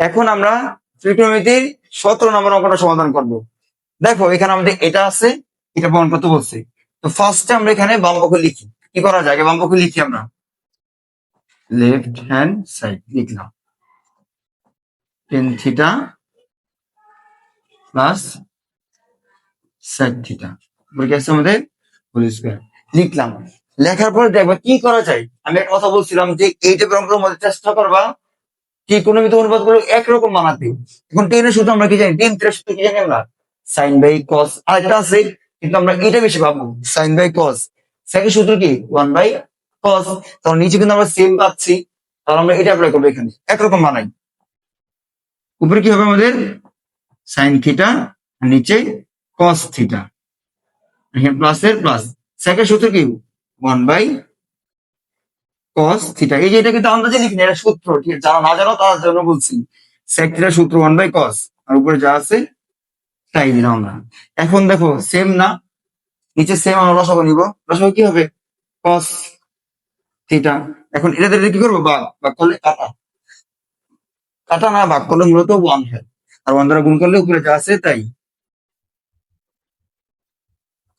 এখন আমরা ত্রিকোণমিতির 17 নম্বর অঙ্কটা সমাধান করব। দেখো এখানে আমাদের এটা আছে, এটা প্রমাণ করতে বলছি। তো ফার্স্টে আমরা এখানে বাম পক্ষ লিখি। কি করা যায়? আগে বাম পক্ষ লিখি আমরা। লেফট হ্যান্ড সাইড লিখলাম tan theta plus side theta, বলে আছে আমাদের হোল স্কয়ার লিখলাম। লেখার পরে দেখবা কি করা যায়। আমি একটা কথা বলছিলাম যে এই টাইপের অঙ্কের মধ্যে চেষ্টা করবা ত্রিকোণমিতি অনুপাত গুলো একরকম বানাতে। এখন টেনের সূত্র আমরা কি জানি? টেন থিটার সূত্র কি জানি আমরা? Sine by cos. আরেকটা আছে কিন্তু আমরা এটা বেশি পাবো, সাইন বাই কস। সেকেন্ড সূত্র কি? One by cos. তাহলে নিচে কিন্তু আমরা সেম পাচ্ছি, তাহলে আমরা এটা অ্যাপ্লাই করবো এখানে, একরকম বানাই। উপরে কি হবে আমাদের? সাইন থিটা, নিচে কস থিটা, এখানে প্লাস এর প্লাস। সেকেন্ড সূত্র কি? One by cos theta. এই যে এটা কিন্তু আন্দাজে লিখিনি, এটা সূত্র, ঠিক আছে? যারা না জানো তার জন্য বলছি। সেক থিটার সূত্র ওয়ান বাই কস, আর উপরে যা আছে তাই দিলাম আমরা। এখন দেখো সেম না, নিচে সেম, আমরা রসাগু নিব। রসাগু কি হবে? Cos theta. এখন এটা কি করবো? ভাগ। ভাগ করলে কাটা, কাটা না ভাগ করলে মূলত ওয়ান হয়, আর ওয়ান দ্বারা গুণ করলে উপরে যা আছে তাই।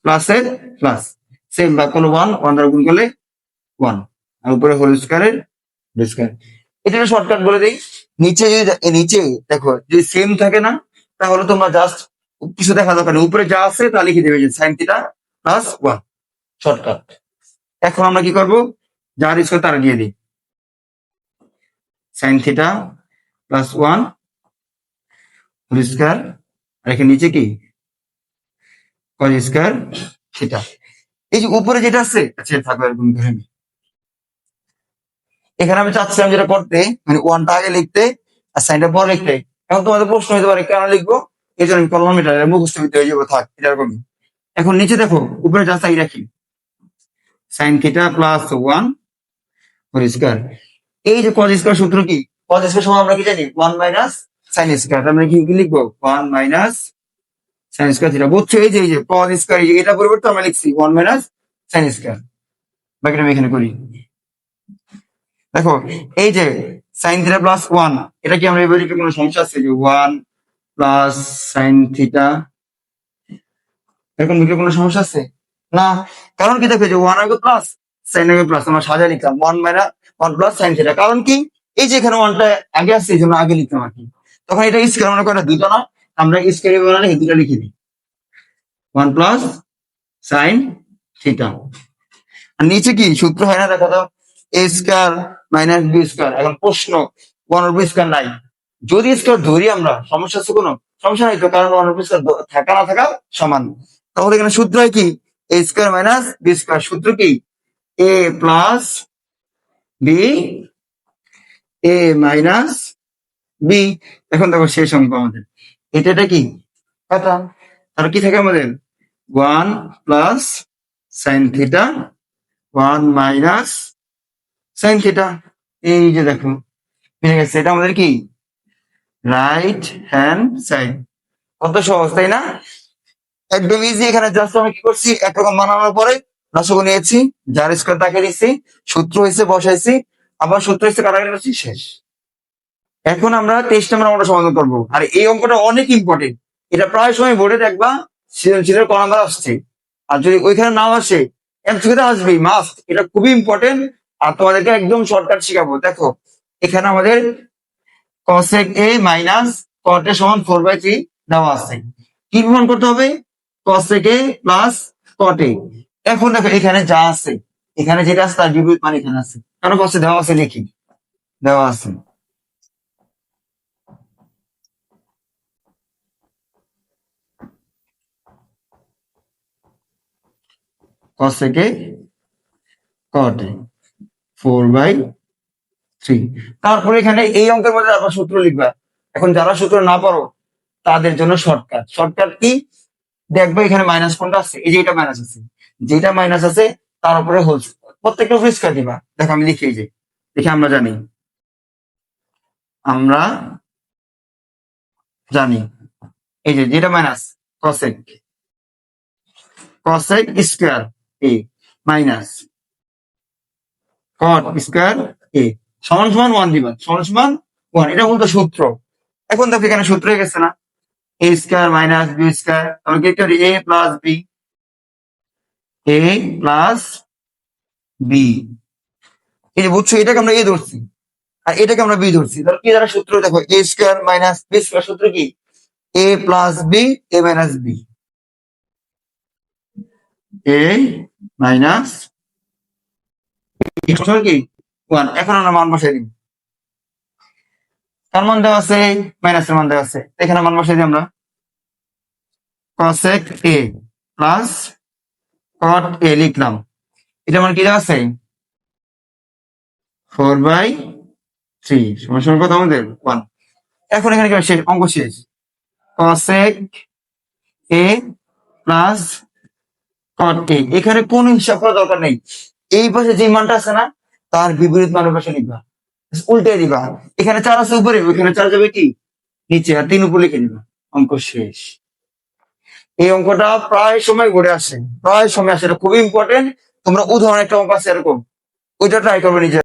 প্লাস এর প্লাস, সেম ভাগ করলে ওয়ান, ওয়ান দ্বারা গুণ করলে ওয়ান, আর উপরে হোল স্কয়ারের স্কয়ার। এটা শর্টকাট বলে দিই। নিচে নিচে দেখো যদি সেম থাকে না, তাহলে তোমরা জাস্ট কিছু দেখা দরকার নেই, উপরে যা আছে তা লিখে দেবে, যে sine theta plus one, shortcut. এখন আমরা কি করব? যার স্কয়ার তারা দিয়ে দিই, sine theta plus one whole square, আর এখানে নিচে কি? Cos square theta. এই যে উপরে যেটা আছে, আচ্ছা থাকবে এরকম করে। এখানে আমি চাচ্ছিলাম যেটা করতে, মানে ওয়ানটা আগে লিখতে আর সাইনটা পরে লিখতে। এখন তোমাদের প্রশ্ন হতে পারে কেন লিখবো, এই জন্য আমি কলম এটা মুখস্থ করতে হয়ে যাবো, থাক এরকমই। এখন নিচে দেখো উপরে যা চাই রাখি, sine theta plus one whole square. এই যে কজ স্কয়ার সূত্র কি? কজ স্কয়ার সমান আমরা কি জানি? One minus sine square. আমরা কি লিখবো? One minus sine square theta. বুঝছো? এই যে কজ স্কয়ার, এটা পরিবর্তে আমরা লিখছি ওয়ান মাইনাস সাইন স্কয়ার। বাকিটা আমি এখানে করি। দেখো এই যে সাইন থিটা প্লাস ওয়ান, এটা কি আমরা এবার কোনো সমস্যা আছে? যে ওয়ান প্লাস সাইন থিটা, এরকম লিখলে কোনো সমস্যা আছে? না, কারণ কি? দেখো যে ওয়ান আগে প্লাস সাইন আগে প্লাস, আমরা সাজা লিখলাম one minus one plus sine theta. কারণ কি? এই যে এখানে ওয়ানটা আগে আসছে, এই জন্য আগে লিখলাম আর কি। তখন এটা স্কয়ার মনে করে দুটো না, আমরা স্কয়ার বানালে দুটো লিখে দিই, ওয়ান প্লাস সাইন থিটা। আর নিচে কি সূত্র হয় না? দেখো তো, এ স্কয়ার মাইনাস বি স্কয়ার। এখন প্রশ্ন, ওয়ান ওভার স্কয়ার নাই। যদি স্কয়ার ধরি আমরা, সমস্যা আছে কোনো? সমস্যা নাই তো, কারণ ওয়ান ওভার স্কয়ার থাকা না থাকা সমান। তাহলে এখানে সূত্র হয় কি? এ স্কয়ার মাইনাস বি স্কয়ার। সূত্র কি? এ প্লাস বি, এ মাইনাস বি। এখন দেখো শেষ অঙ্ক আমাদের, এটা কি? কাটা। তাহলে কি থাকে আমাদের? One plus sine theta, one minus sine theta. এই যে দেখো মিলে গেছে, এটা আমাদের কি? Right hand side. কত সহজ, তাই না? একদম ইজি। এখানে জাস্ট আমি কি করছি, একরকম বানানোর পরে রসগো নিয়েছি, যার স্কয়ার তাকে দিচ্ছি, সূত্র হয়েছে বসাইছি, আবার সূত্র হয়েছে কাটাকাটি করছি, শেষ। এখন আমরা 23 নম্বর অঙ্কটা সমাধান করবো। আর এই অঙ্কটা অনেক ইম্পর্টেন্ট, এটা প্রায় সময় বোর্ডে দেখবা সৃজনশীলের ক নাম্বার আসছে। আর যদি ওইখানে নাও আসে, এমসিকিউতে আসবেই মাস্ট। এটা খুবই ইম্পর্টেন্ট, আর তোমাদেরকে একদম শর্টকাট শিখাবো। দেখো এখানে আমাদের cosec a minus cot a সমান 4/3 দেওয়া আছে। কি প্রমাণ করতে হবে? cosec a plus cot a। এখন দেখো এখানে যা আছে, এখানে যেটা আছে তার বিপরীত মান এখানে আছে, কারণ cos দেওয়া আছে, লিখি দেওয়া আছে। cosec a cot a 4/3। তারপরে এখানে এই অঙ্কের মধ্যে আবার সূত্র লিখবা। এখন যারা সূত্র না পারো তাদের জন্য শর্টকাট। Shortcut key? দেখবে এখানে মাইনাস কোনটা আছে, এই যে এটা মাইনাস আছে, যেটা মাইনাস আছে তার উপরে হোল, প্রত্যেকটা উপরে স্কয়ার দিবা। দেখো আমি লিখি, এই যে দেখে আমরা জানি এই যে যেটা minus cosec square a minus cot square a সমান সমান ওয়ান দিবা, সমান সমান ওয়ান। এটা মূলত সূত্র। এখন দেখো এখানে সূত্র হয়ে গেছে না, এ স্কোয়ার মাইনাস বি স্কোয়ার, আমি কি লিখতে পারি এ প্লাস বি, এ প্লাস বি। এই যে বুঝছো, এটাকে আমরা এ ধরছি আর এটাকে আমরা বি ধরছি, তাহলে কি দ্বারা সূত্র দেখো, এ স্কোয়ার মাইনাস বি স্কোয়ার সূত্র কি, এ plus B A minus B, A minus কি ওয়ান। এখন আমরা মান বসাই দিব, তার মান দেওয়া আছে, মাইনাসের মান দেওয়া আছে, এখানে মান বসাই দিই আমরা, cosec a plus cot a লিখলাম, এটা আমার কি দেওয়া আছে 4/3 সমান সমান কত আমাদের 1। এখন এখানে কি শেষ, অঙ্ক শেষ, cosec a plus cot a, এখানে কোন হিসাব করার দরকার নেই, এই পাশে যে মানটা আছে না তার বিপরীত মানের পাশে লিখবা, উল্টে দিবা, এখানে 4 আছে উপরে, ওইখানে 4 যাবে কি নিচে, আর 3 উপর লিখে দিবা, অঙ্ক শেষ। এই অঙ্কটা প্রায় সময় ঘুরে আসে, প্রায় সময় আসে, এটা খুবই ইম্পর্টেন্ট। তোমরা উদাহরণ একটা অঙ্ক আছে এরকম, ওইটা ট্রাই করবে নিজে।